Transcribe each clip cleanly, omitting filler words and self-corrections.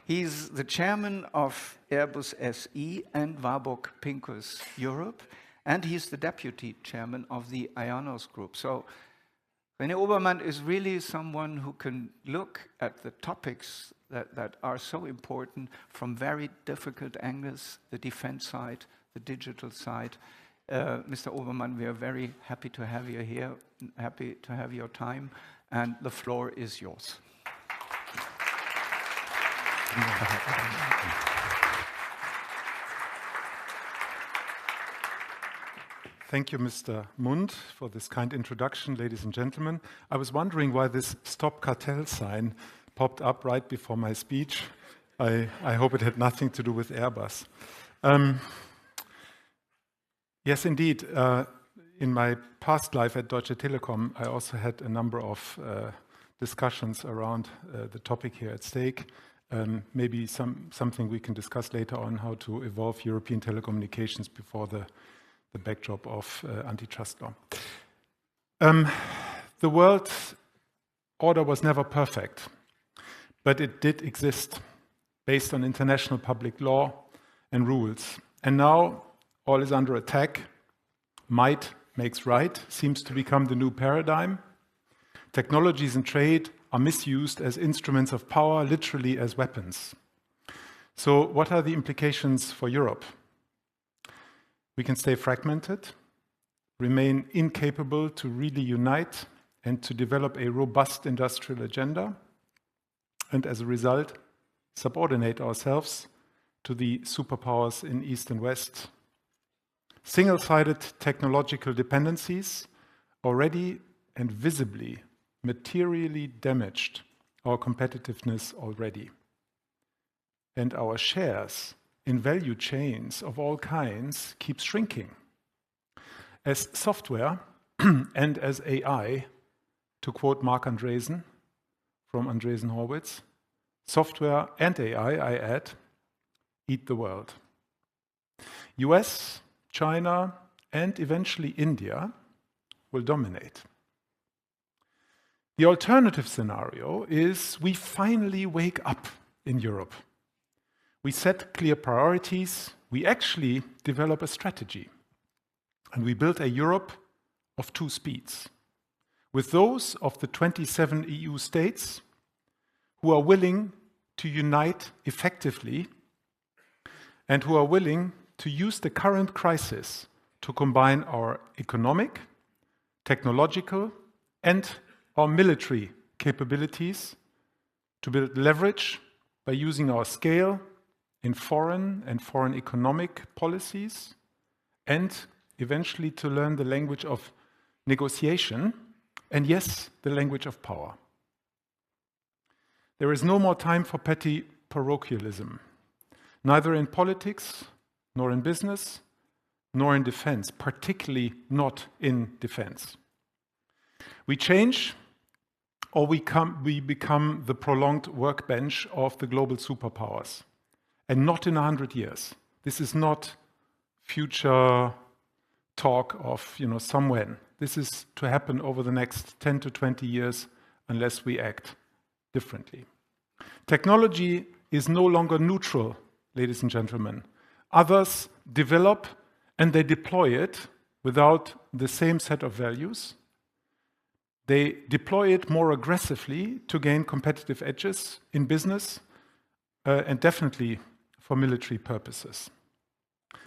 He's the chairman of Airbus SE and Warburg Pincus Europe, and he's the deputy chairman of the IONOS group. So René Obermann is really someone who can look at the topics that are so important from very difficult angles, the defense side, the digital side. Mr. Obermann, we are very happy to have you here, happy to have your time, and the floor is yours. Thank you, Mr. Mund, for this kind introduction, ladies and gentlemen. I was wondering why this Stop Cartel sign popped up right before my speech. I hope it had nothing to do with Airbus. Yes, indeed. In my past life at Deutsche Telekom, I also had a number of discussions around the topic here at stake. Maybe something we can discuss later on, how to evolve European telecommunications before the backdrop of antitrust law. The world order was never perfect, but it did exist based on international public law and rules. And now all is under attack. Might makes right seems to become the new paradigm. Technologies and trade are misused as instruments of power, literally as weapons. So what are the implications for Europe? We can stay fragmented, remain incapable to really unite and to develop a robust industrial agenda, and as a result, subordinate ourselves to the superpowers in East and West. Single-sided technological dependencies already and visibly, materially damaged our competitiveness already. And our shares in value chains of all kinds keep shrinking. As software and as AI, to quote Mark Andreessen from Andreessen Horowitz, software and AI, I add, eat the world. US, China, and eventually India will dominate. The alternative scenario is we finally wake up in Europe. We set clear priorities, we actually develop a strategy, and we build a Europe of two speeds, with those of the 27 EU states who are willing to unite effectively and who are willing to use the current crisis to combine our economic, technological, and our military capabilities to build leverage by using our scale in foreign and foreign economic policies, and eventually to learn the language of negotiation, and yes, the language of power. There is no more time for petty parochialism, neither in politics, nor in business, nor in defense, particularly not in defense. We change, or we become the prolonged workbench of the global superpowers, and not in 100 years. This is not future talk of somewhen. This is to happen over the next 10 to 20 years unless we act differently. Technology is no longer neutral, ladies and gentlemen. Others develop and they deploy it without the same set of values. They deploy it more aggressively to gain competitive edges in business and definitely for military purposes.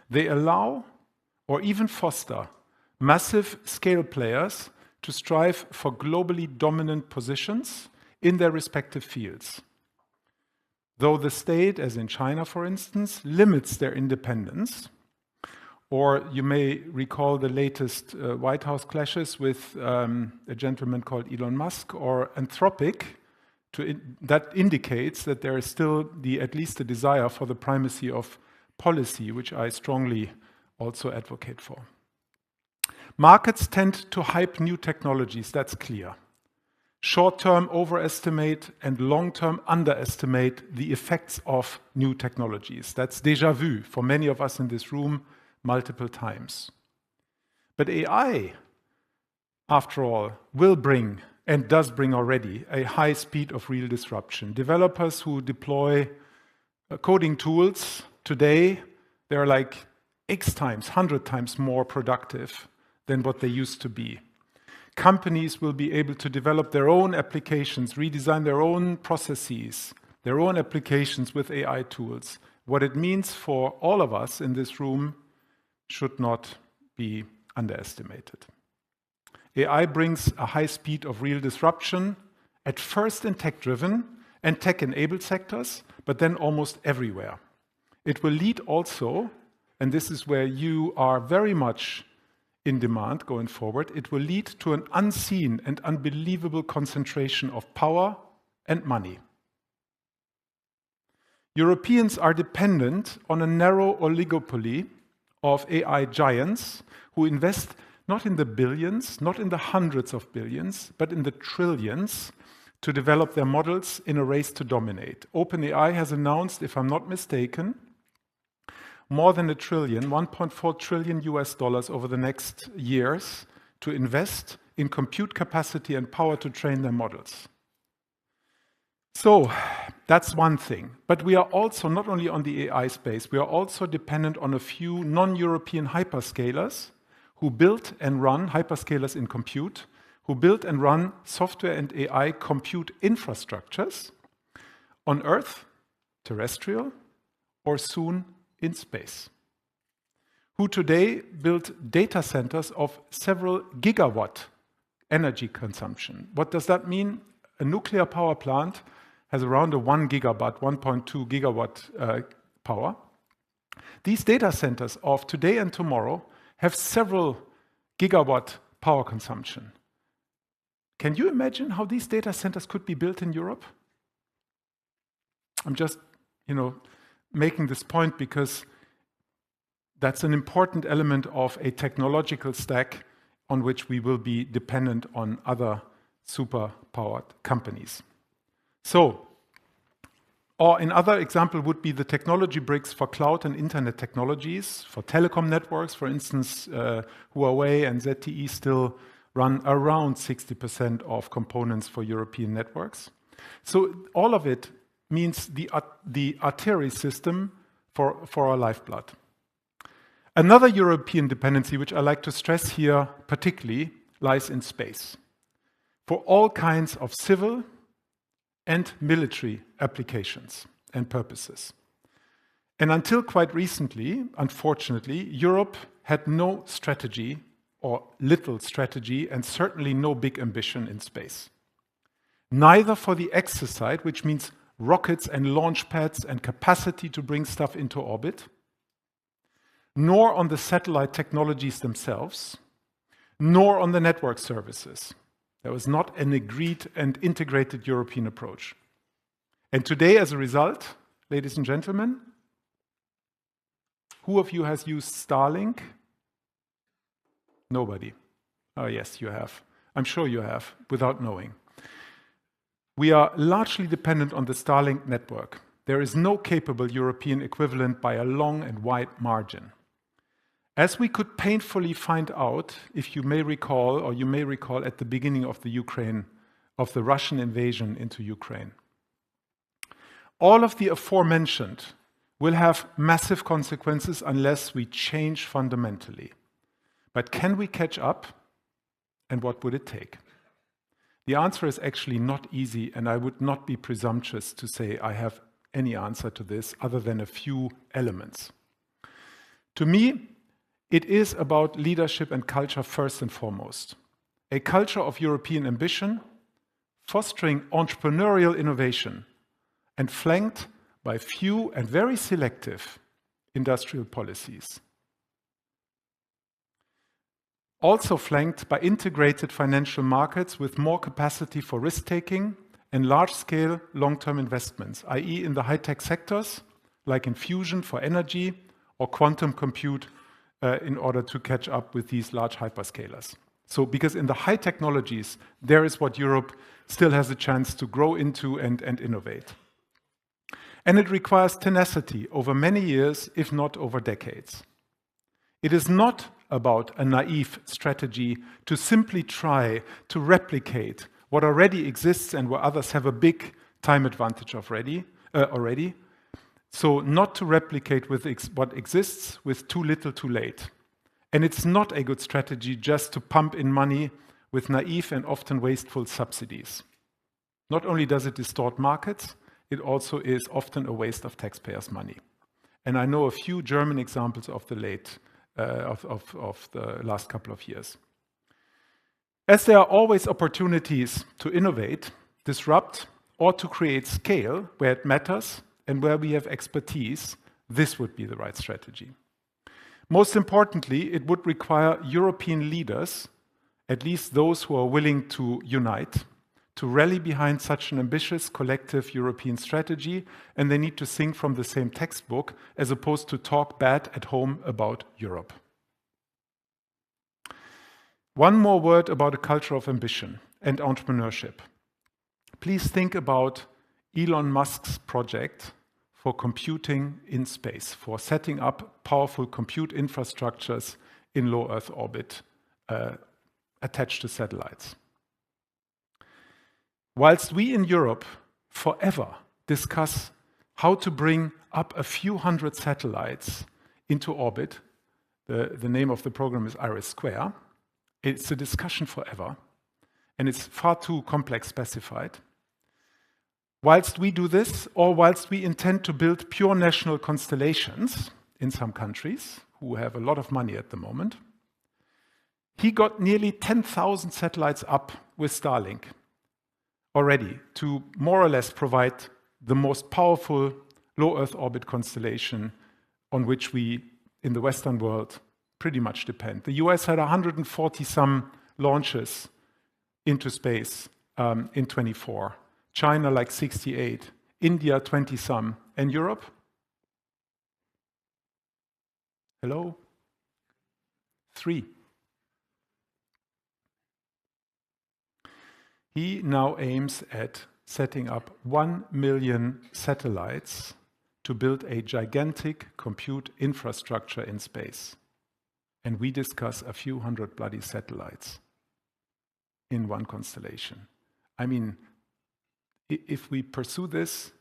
They allow or even foster massive scale players to strive for globally dominant positions in their respective fields. Though the state, as in China for instance, limits their independence, or you may recall the latest White House clashes with a gentleman called Elon Musk or Anthropic, that indicates that there is still at least a desire for the primacy of policy, which I strongly also advocate for. Markets tend to hype new technologies, that's clear. Short-term overestimate and long-term underestimate the effects of new technologies. That's déjà vu for many of us in this room multiple times. But AI, after all, will bring, and does bring already, a high speed of real disruption. Developers who deploy coding tools today, they're like X times, 100 times more productive than what they used to be. Companies will be able to develop their own applications, redesign their own processes, their own applications with AI tools. What it means for all of us in this room should not be underestimated. AI brings a high speed of real disruption, at first in tech-driven and tech-enabled sectors, but then almost everywhere. It will lead also, and this is where you are very much in demand going forward, it will lead to an unseen and unbelievable concentration of power and money. Europeans are dependent on a narrow oligopoly of AI giants who invest not in the billions, not in the hundreds of billions, but in the trillions to develop their models in a race to dominate. OpenAI has announced, if I'm not mistaken, more than $1 trillion, $1.4 trillion US dollars over the next years to invest in compute capacity and power to train their models. So that's one thing. But we are also, not only on the AI space, we are also dependent on a few non-European hyperscalers who build and run, hyperscalers in compute, who build and run software and AI compute infrastructures on Earth, terrestrial, or soon in space, who today build data centers of several gigawatt energy consumption. What does that mean? A nuclear power plant has around a 1 gigawatt, 1.2 gigawatt power. These data centers of today and tomorrow have several gigawatt power consumption. Can you imagine how these data centers could be built in Europe? I'm just, making this point because that's an important element of a technological stack on which we will be dependent on other super-powered companies. So, or another example would be the technology bricks for cloud and internet technologies, for telecom networks. For instance, Huawei and ZTE still run around 60% of components for European networks. So all of it means the artery system for our lifeblood. Another European dependency, which I like to stress here particularly, lies in space. For all kinds of civil and military applications and purposes. And until quite recently, unfortunately, Europe had no strategy or little strategy and certainly no big ambition in space. Neither for the exercise, which means rockets and launch pads and capacity to bring stuff into orbit, nor on the satellite technologies themselves, nor on the network services. There was not an agreed and integrated European approach. And today, as a result, ladies and gentlemen, who of you has used Starlink? Nobody. Oh, yes, you have. I'm sure you have, without knowing. We are largely dependent on the Starlink network. There is no capable European equivalent by a long and wide margin. As we could painfully find out, if you may recall, or you may recall at the beginning of the Russian invasion into Ukraine. All of the aforementioned will have massive consequences unless we change fundamentally. But can we catch up? And what would it take? The answer is actually not easy, and I would not be presumptuous to say I have any answer to this other than a few elements. To me, it is about leadership and culture first and foremost. A culture of European ambition, fostering entrepreneurial innovation, and flanked by few and very selective industrial policies. Also flanked by integrated financial markets with more capacity for risk-taking and large-scale long-term investments, i.e. in the high-tech sectors, like in fusion for energy or quantum compute in order to catch up with these large hyperscalers. So, because in the high technologies, there is what Europe still has a chance to grow into and innovate. And it requires tenacity over many years, if not over decades. It is not about a naive strategy to simply try to replicate what already exists and where others have a big time advantage already. So not to replicate with what exists with too little too late. And it's not a good strategy just to pump in money with naive and often wasteful subsidies. Not only does it distort markets, it also is often a waste of taxpayers' money. And I know a few German examples of the last couple of years. As there are always opportunities to innovate, disrupt, or to create scale where it matters and where we have expertise, this would be the right strategy. Most importantly, it would require European leaders, at least those who are willing to unite, to rally behind such an ambitious collective European strategy, and they need to sing from the same textbook as opposed to talk bad at home about Europe. One more word about a culture of ambition and entrepreneurship. Please think about Elon Musk's project for computing in space, for setting up powerful compute infrastructures in low Earth orbit attached to satellites. Whilst we in Europe forever discuss how to bring up a few hundred satellites into orbit, the name of the program is IRIS², it's a discussion forever, and it's far too complex specified. Whilst we do this, or whilst we intend to build pure national constellations in some countries who have a lot of money at the moment, he got nearly 10,000 satellites up with Starlink already to more or less provide the most powerful low Earth orbit constellation on which we, in the Western world, pretty much depend. The US had 140-some launches into space in 24. China like 68, India 20-some, and Europe? Hello? 3. He now aims at setting up 1 million satellites to build a gigantic compute infrastructure in space. And we discuss a few hundred bloody satellites in one constellation. I mean, if we pursue this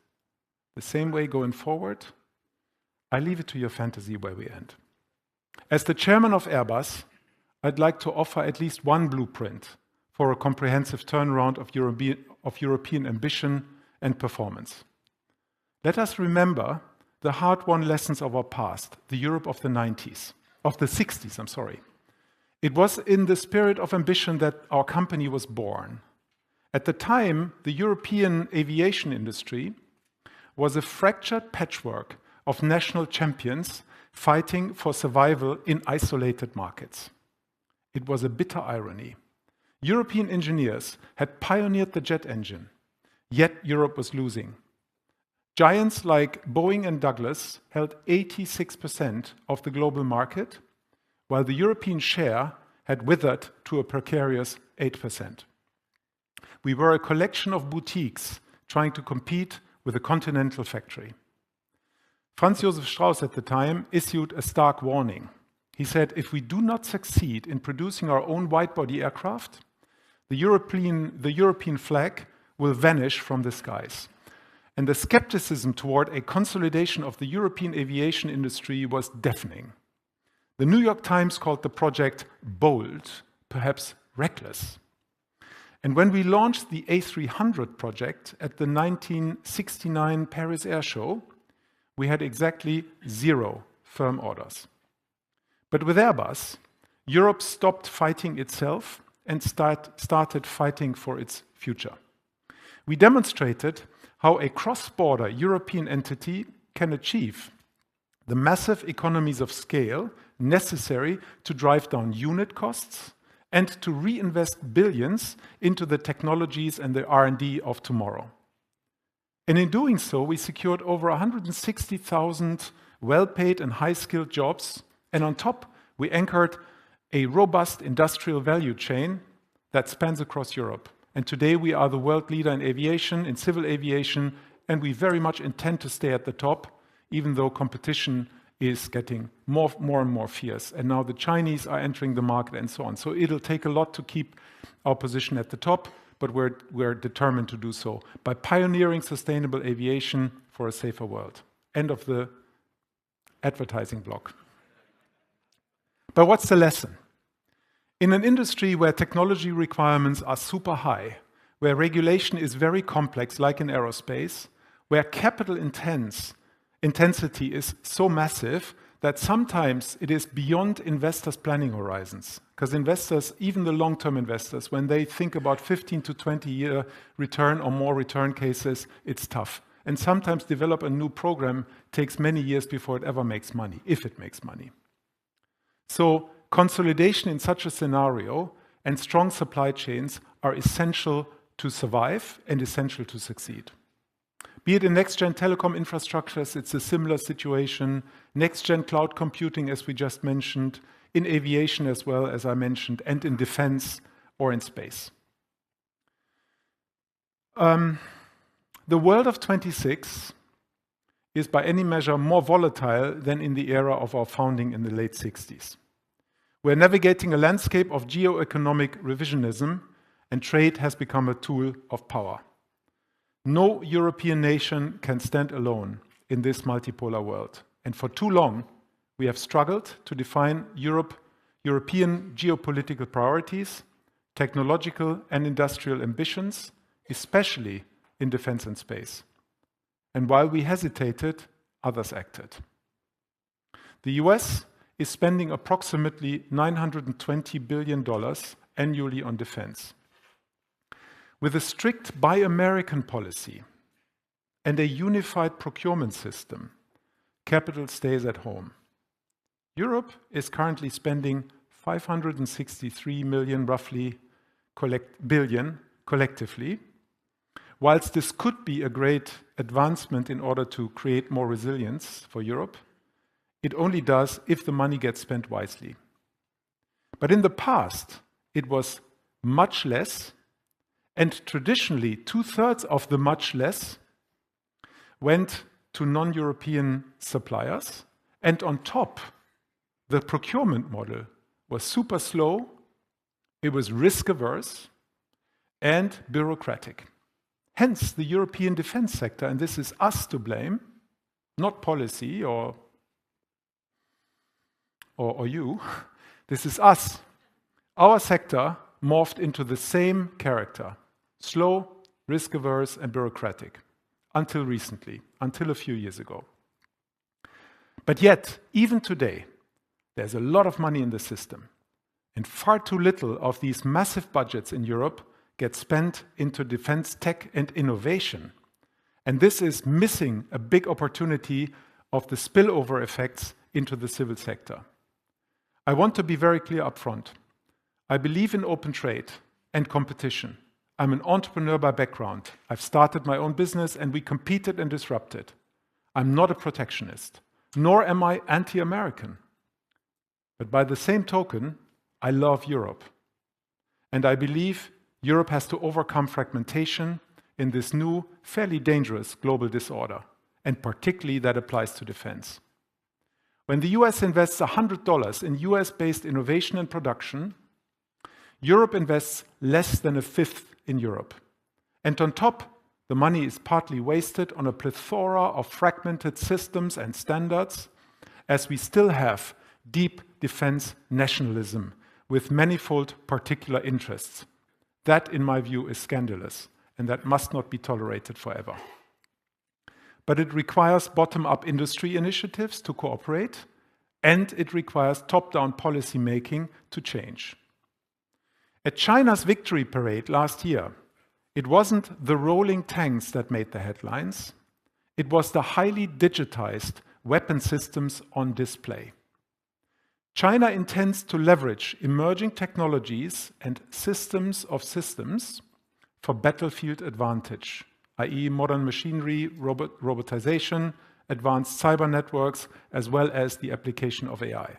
the same way going forward, I leave it to your fantasy where we end. As the chairman of Airbus, I'd like to offer at least one blueprint for a comprehensive turnaround of European ambition and performance. Let us remember the hard-won lessons of our past, the Europe of the 60s, I'm sorry. It was in the spirit of ambition that our company was born. At the time, the European aviation industry was a fractured patchwork of national champions fighting for survival in isolated markets. It was a bitter irony. European engineers had pioneered the jet engine, yet Europe was losing. Giants like Boeing and Douglas held 86% of the global market, while the European share had withered to a precarious 8%. We were a collection of boutiques trying to compete with a continental factory. Franz Josef Strauss at the time issued a stark warning. He said, if we do not succeed in producing our own wide-body aircraft, the European flag will vanish from the skies. And the skepticism toward a consolidation of the European aviation industry was deafening. The New York Times called the project bold, perhaps reckless. And when we launched the A300 project at the 1969 Paris Air Show, we had exactly 0 firm orders. But with Airbus, Europe stopped fighting itself and started fighting for its future. We demonstrated how a cross-border European entity can achieve the massive economies of scale necessary to drive down unit costs and to reinvest billions into the technologies and the R&D of tomorrow. And in doing so, we secured over 160,000 well-paid and high-skilled jobs, and on top, we anchored a robust industrial value chain that spans across Europe. And today we are the world leader in aviation, in civil aviation, and we very much intend to stay at the top, even though competition is getting more and more fierce. And now the Chinese are entering the market and so on. So it'll take a lot to keep our position at the top, but we're determined to do so by pioneering sustainable aviation for a safer world. End of the advertising block. But what's the lesson? In an industry where technology requirements are super high, where regulation is very complex, like in aerospace, where capital intensity is so massive that sometimes it is beyond investors' planning horizons. Because investors, even the long-term investors, when they think about 15 to 20-year return or more return cases, it's tough. And sometimes develop a new program takes many years before it ever makes money, if it makes money. So consolidation in such a scenario and strong supply chains are essential to survive and essential to succeed. Be it in next-gen telecom infrastructures, it's a similar situation. Next-gen cloud computing, as we just mentioned, in aviation as well, as I mentioned, and in defense or in space. The world of 26 is by any measure more volatile than in the era of our founding in the late 60s. We're navigating a landscape of geo-economic revisionism, and trade has become a tool of power. No European nation can stand alone in this multipolar world. And for too long, we have struggled to define European geopolitical priorities, technological and industrial ambitions, especially in defense and space. And while we hesitated, others acted. The US is spending approximately $920 billion annually on defense. With a strict Buy American policy and a unified procurement system, capital stays at home. Europe is currently spending 563 million, roughly, billion collectively. Whilst this could be a great advancement in order to create more resilience for Europe, it only does if the money gets spent wisely. But in the past, it was much less. And traditionally, 2/3 of the much less went to non-European suppliers. And on top, the procurement model was super slow, it was risk-averse, and bureaucratic. Hence, the European defense sector, and this is us to blame, not policy or you, this is us. Our sector morphed into the same character. Slow, risk-averse, and bureaucratic, until recently, until a few years ago. But yet, even today, there's a lot of money in the system, and far too little of these massive budgets in Europe get spent into defense tech and innovation. And this is missing a big opportunity of the spillover effects into the civil sector. I want to be very clear up front. I believe in open trade and competition. I'm an entrepreneur by background. I've started my own business and we competed and disrupted. I'm not a protectionist, nor am I anti-American. But by the same token, I love Europe. And I believe Europe has to overcome fragmentation in this new, fairly dangerous global disorder. And particularly that applies to defense. When the US invests $100 in US-based innovation and production, Europe invests less than a fifth in Europe. And on top, the money is partly wasted on a plethora of fragmented systems and standards, as we still have deep defense nationalism with manifold particular interests. That, in my view, is scandalous, and that must not be tolerated forever. But it requires bottom-up industry initiatives to cooperate, and it requires top-down policy making to change. At China's victory parade last year, it wasn't the rolling tanks that made the headlines. It was the highly digitized weapon systems on display. China intends to leverage emerging technologies and systems of systems for battlefield advantage, i.e. modern machinery, robotization, advanced cyber networks, as well as the application of AI.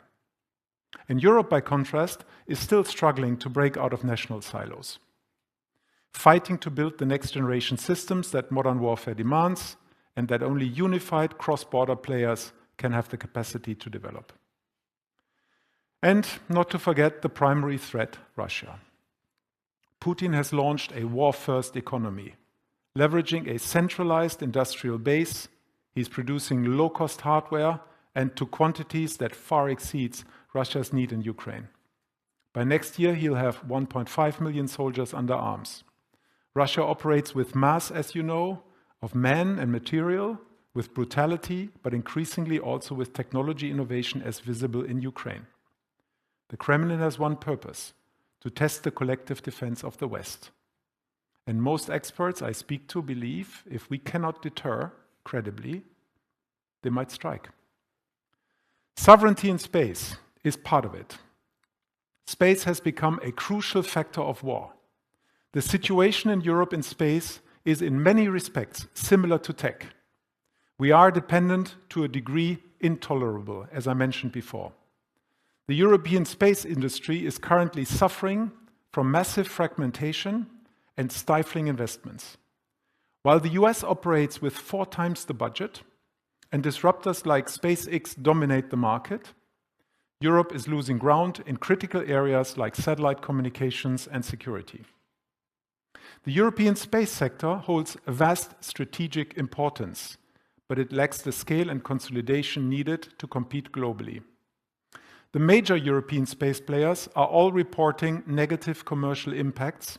And Europe, by contrast, is still struggling to break out of national silos, fighting to build the next generation systems that modern warfare demands and that only unified cross-border players can have the capacity to develop. And not to forget the primary threat, Russia. Putin has launched a war-first economy, leveraging a centralized industrial base, He's producing low-cost hardware and to quantities that far exceeds Russia's need in Ukraine. By next year, he'll have 1.5 million soldiers under arms. Russia operates with mass, as you know, of men and material, with brutality, but increasingly also with technology innovation as visible in Ukraine. The Kremlin has one purpose: to test the collective defense of the West. And most experts I speak to believe if we cannot deter credibly, they might strike. Sovereignty in space is part of it. Space has become a crucial factor of war. The situation in Europe in space is in many respects similar to tech. We are dependent to a degree intolerable, as I mentioned before. The European space industry is currently suffering from massive fragmentation and stifling investments. While the US operates with 4 times the budget and disruptors like SpaceX dominate the market, Europe is losing ground in critical areas like satellite communications and security. The European space sector holds a vast strategic importance, but it lacks the scale and consolidation needed to compete globally. The major European space players are all reporting negative commercial impacts,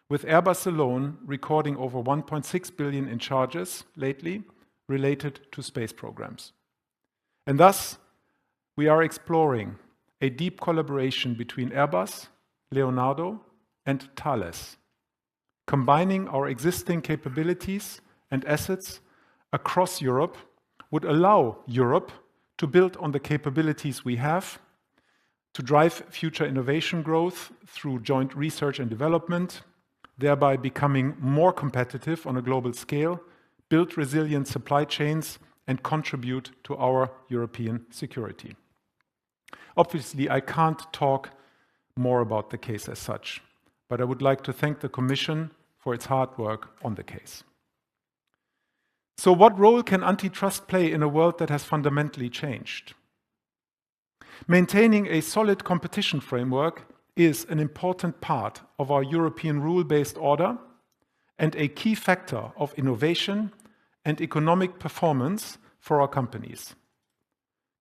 with Airbus alone recording over 1.6 billion in charges lately related to space programs. And thus, we are exploring a deep collaboration between Airbus, Leonardo, and Thales, combining our existing capabilities and assets across Europe would allow Europe to build on the capabilities we have, to drive future innovation growth through joint research and development, thereby becoming more competitive on a global scale, build resilient supply chains, and contribute to our European security. Obviously, I can't talk more about the case as such, but I would like to thank the Commission for its hard work on the case. So what role can antitrust play in a world that has fundamentally changed? Maintaining a solid competition framework is an important part of our European rule-based order and a key factor of innovation and economic performance for our companies.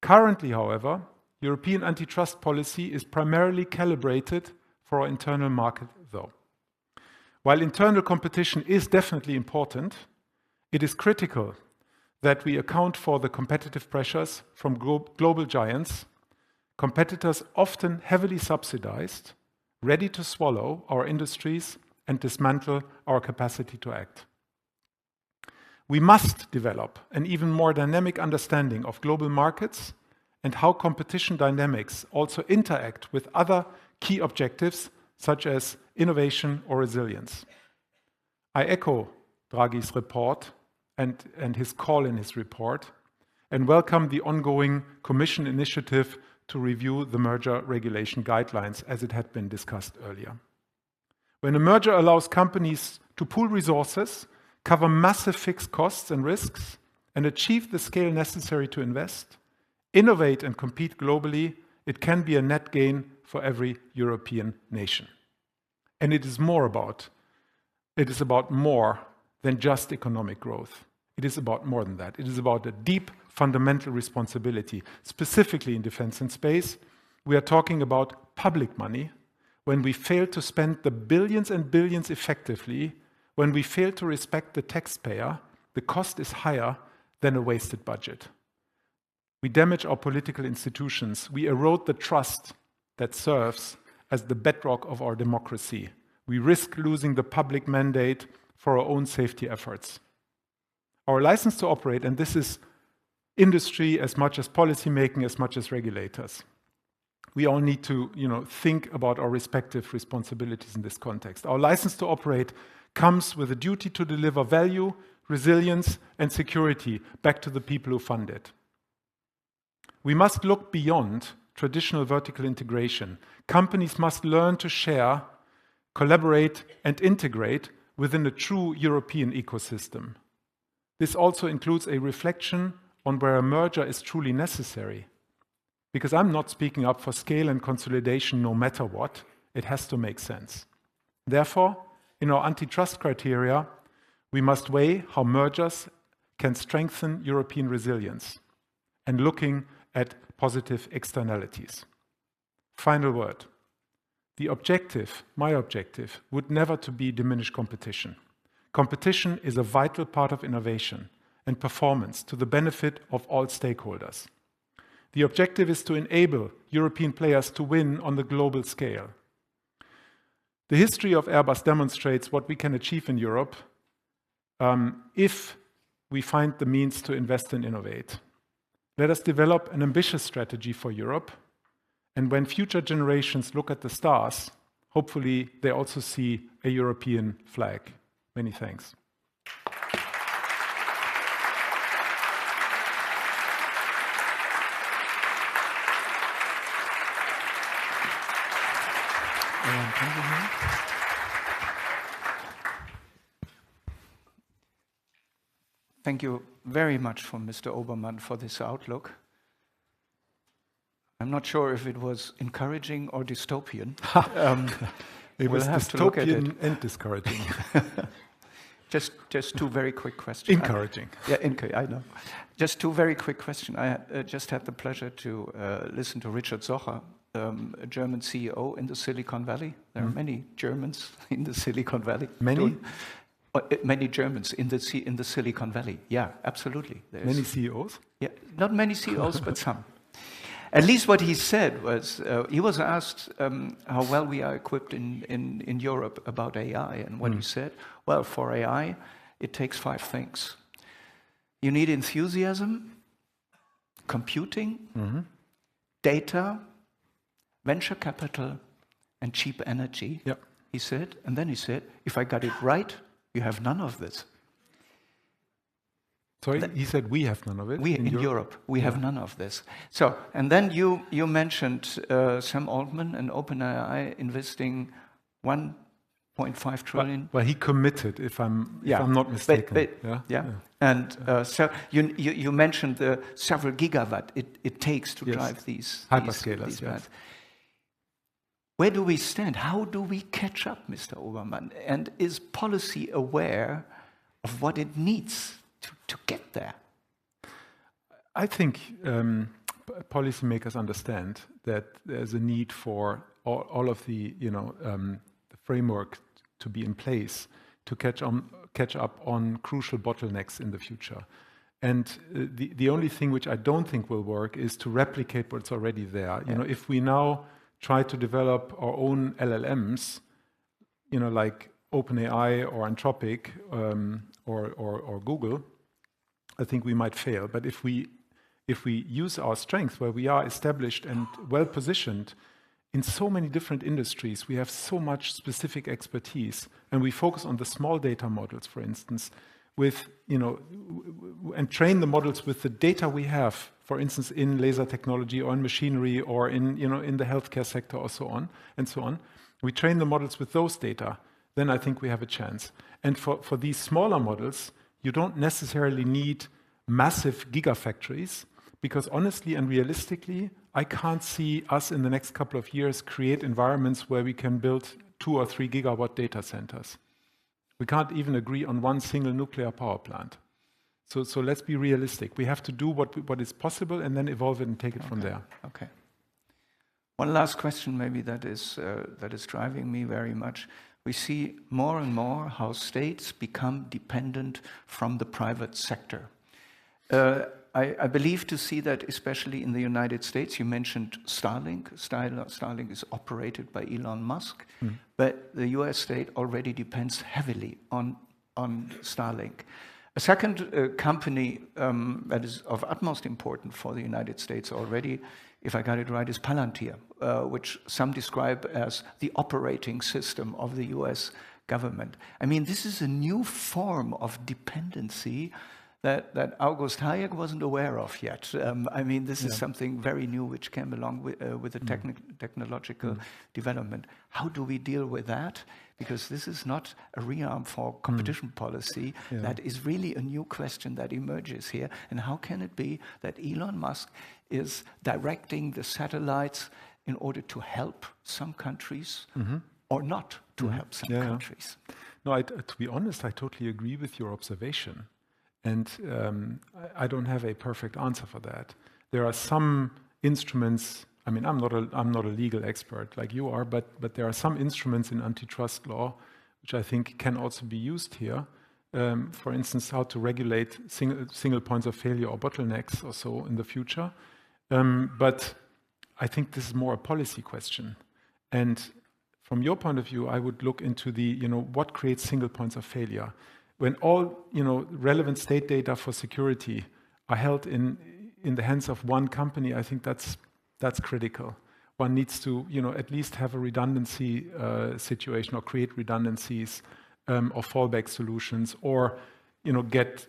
Currently, however, European antitrust policy is primarily calibrated for our internal market, though. While internal competition is definitely important, it is critical that we account for the competitive pressures from global giants, competitors often heavily subsidized, ready to swallow our industries and dismantle our capacity to act. We must develop an even more dynamic understanding of global markets and how competition dynamics also interact with other key objectives such as innovation or resilience. I echo Draghi's report and his call in his report and welcome the ongoing Commission initiative to review the merger regulation guidelines as it had been discussed earlier. When a merger allows companies to pool resources, cover massive fixed costs and risks, and achieve the scale necessary to invest, innovate and compete globally, it can be a net gain for every European nation. And it is about more than just economic growth. It is about more than that. It is about a deep fundamental responsibility. Specifically in defense and space, we are talking about public money. When we fail to spend the billions and billions effectively, when we fail to respect the taxpayer, the cost is higher than a wasted budget. We damage our political institutions. We erode the trust that serves as the bedrock of our democracy. We risk losing the public mandate for our own safety efforts. Our license to operate, and this is industry as much as policymaking, as much as regulators. We all need to, think about our respective responsibilities in this context. Our license to operate comes with a duty to deliver value, resilience, and security back to the people who fund it. We must look beyond traditional vertical integration. Companies must learn to share, collaborate, and integrate within a true European ecosystem. This also includes a reflection on where a merger is truly necessary. Because I'm not speaking up for scale and consolidation no matter what, it has to make sense. Therefore, in our antitrust criteria, we must weigh how mergers can strengthen European resilience and looking at positive externalities. Final word. The objective, my objective, would never to be diminish competition. Competition is a vital part of innovation and performance to the benefit of all stakeholders. The objective is to enable European players to win on the global scale. The history of Airbus demonstrates what we can achieve in Europe if we find the means to invest and innovate. Let us develop an ambitious strategy for Europe, and when future generations look at the stars, hopefully they also see a European flag. Many thanks. Thank you very much for Mr. Obermann for this outlook. I'm not sure if it was encouraging or dystopian. It was dystopian and discouraging. Just two very quick questions. Encouraging. I know. Just two very quick questions. I just had the pleasure to listen to Richard Socher, a German CEO in the Silicon Valley. There are many Germans in the Silicon Valley. Many? Many Germans in the Silicon Valley. Yeah, absolutely. Many CEOs? Yeah, not many CEOs, but some. At least what he said was, he was asked how well we are equipped in Europe about AI. And what he said, well, for AI, it takes 5 things. You need enthusiasm, computing, data, venture capital, and cheap energy, he said. And then he said, if I got it right, you have none of this. Sorry, he said we have none of it? We in Europe, we have none of this. So, and then you mentioned Sam Altman and OpenAI investing 1.5 trillion. Well, he committed, if I'm not mistaken. And so you mentioned the several gigawatt it takes to drive these hyperscalers. These Where do we stand? How do we catch up, Mr. Obermann? And is policy aware of what it needs to get there? I think policymakers understand that there's a need for all of the the framework to be in place to catch up on crucial bottlenecks in the future. And the only thing which I don't think will work is to replicate what's already there. You know, if we now try to develop our own LLMs, like OpenAI or Anthropic or Google, I think we might fail. But if we use our strength where we are established and well positioned in so many different industries, we have so much specific expertise, and we focus on the small data models, for instance, with and train the models with the data we have, for instance, in laser technology or in machinery or in in the healthcare sector or so on and so on. We train the models with those data, then I think we have a chance. And for these smaller models, you don't necessarily need massive gigafactories, because honestly and realistically, I can't see us in the next couple of years create environments where we can build 2 or 3 gigawatt data centers. We can't even agree on one single nuclear power plant. So let's be realistic. We have to do what is possible and then evolve it and take it from there. Okay. One last question, maybe that is driving me very much. We see more and more how states become dependent from the private sector. I believe to see that especially in the United States. You mentioned Starlink. Starlink is operated by Elon Musk, but the US state already depends heavily on Starlink. A second company that is of utmost importance for the United States already, if I got it right, is Palantir, which some describe as the operating system of the US government. I mean, this is a new form of dependency that August Hayek wasn't aware of yet. I mean, this is something very new which came along with the technological development. How do we deal with that? Because this is not a realm for competition policy. That is really a new question that emerges here. And how can it be that Elon Musk is directing the satellites in order to help some countries or not to help some countries? No, to be honest, I totally agree with your observation. And I don't have a perfect answer for that. There are some instruments. I mean, I'm not a legal expert like you are, but there are some instruments in antitrust law which I think can also be used here. For instance, how to regulate single points of failure or bottlenecks or so in the future. But I think this is more a policy question. And from your point of view, I would look into what creates single points of failure. When all relevant state data for security are held in the hands of one company, I think that's critical. One needs to at least have a redundancy situation or create redundancies or fallback solutions, or get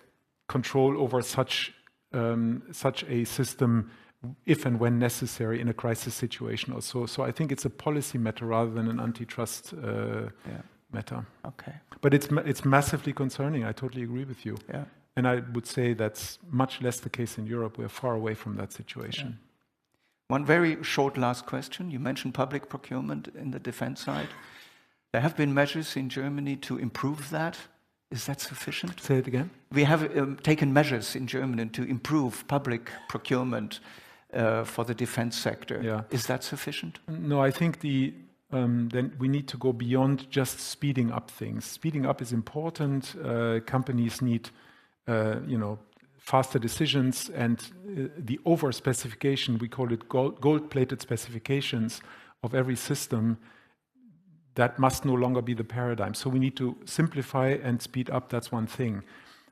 control over such a system if and when necessary in a crisis situation or so. So I think it's a policy matter rather than an antitrust matter. Okay. But it's massively concerning. I totally agree with you. Yeah. And I would say that's much less the case in Europe. We're far away from that situation. Yeah. One very short last question. You mentioned public procurement in the defense side. There have been measures in Germany to improve that. Is that sufficient? Say it again. We have taken measures in Germany to improve public procurement for the defense sector. Yeah. Is that sufficient? No, I think then we need to go beyond just speeding up things. Speeding up is important. Companies need, faster decisions, and the over-specification, we call it gold-plated specifications of every system, that must no longer be the paradigm. So we need to simplify and speed up, that's one thing.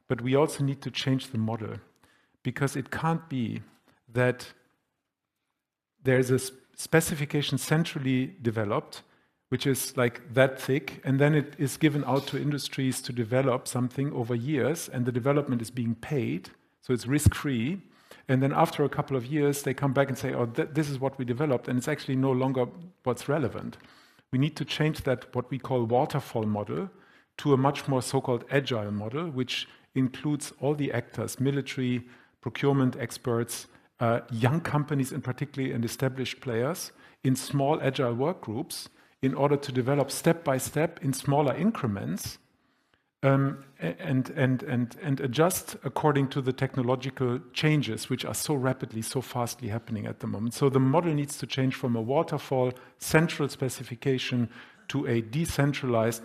But we also need to change the model, because it can't be that there's a specification centrally developed, which is like that thick, and then it is given out to industries to develop something over years, and the development is being paid, so it's risk-free. And then after a couple of years, they come back and say, oh, this is what we developed, and it's actually no longer what's relevant. We need to change that, what we call waterfall model, to a much more so-called agile model, which includes all the actors, military, procurement experts, young companies in particular, and established players in small agile work groups in order to develop step by step in smaller increments and adjust according to the technological changes which are so rapidly, so fastly happening at the moment. So the model needs to change from a waterfall central specification to a decentralized.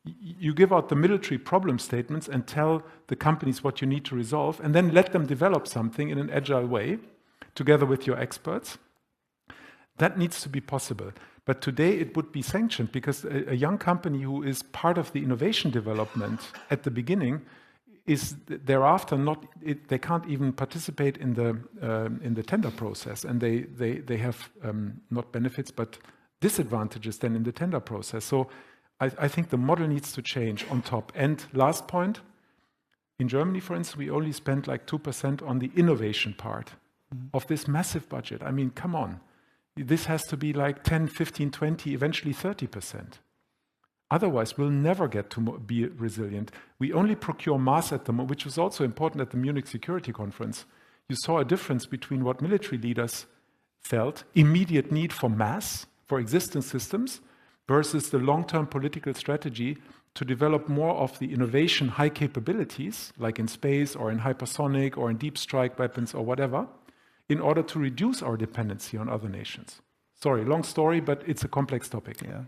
You give out the military problem statements and tell the companies what you need to resolve, and then let them develop something in an agile way together with your experts. That needs to be possible. But today it would be sanctioned, because a young company who is part of the innovation development at the beginning is thereafter they can't even participate in the tender process, and they have not benefits but disadvantages then in the tender process. So I think the model needs to change on top. And last point, in Germany, for instance, we only spent like 2% on the innovation part of this massive budget. I mean, come on. This has to be like 10, 15, 20, eventually 30%. Otherwise, we'll never get to be resilient. We only procure mass at the moment, which was also important at the Munich Security Conference. You saw a difference between what military leaders felt, immediate need for mass, for existing systems, versus the long-term political strategy to develop more of the innovation high capabilities, like in space or in hypersonic or in deep strike weapons or whatever, in order to reduce our dependency on other nations. Sorry, long story, but it's a complex topic. Yeah.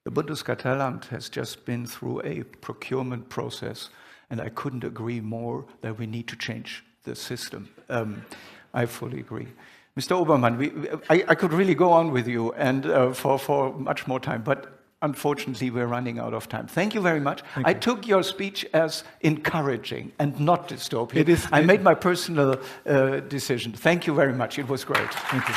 The Bundeskartellamt has just been through a procurement process, and I couldn't agree more that we need to change the system. I fully agree. Mr. Obermann, I could really go on with you and for much more time, but unfortunately we're running out of time. Thank you very much. I took your speech as encouraging and not dystopian. I made my personal decision. Thank you very much. It was great. Thank you.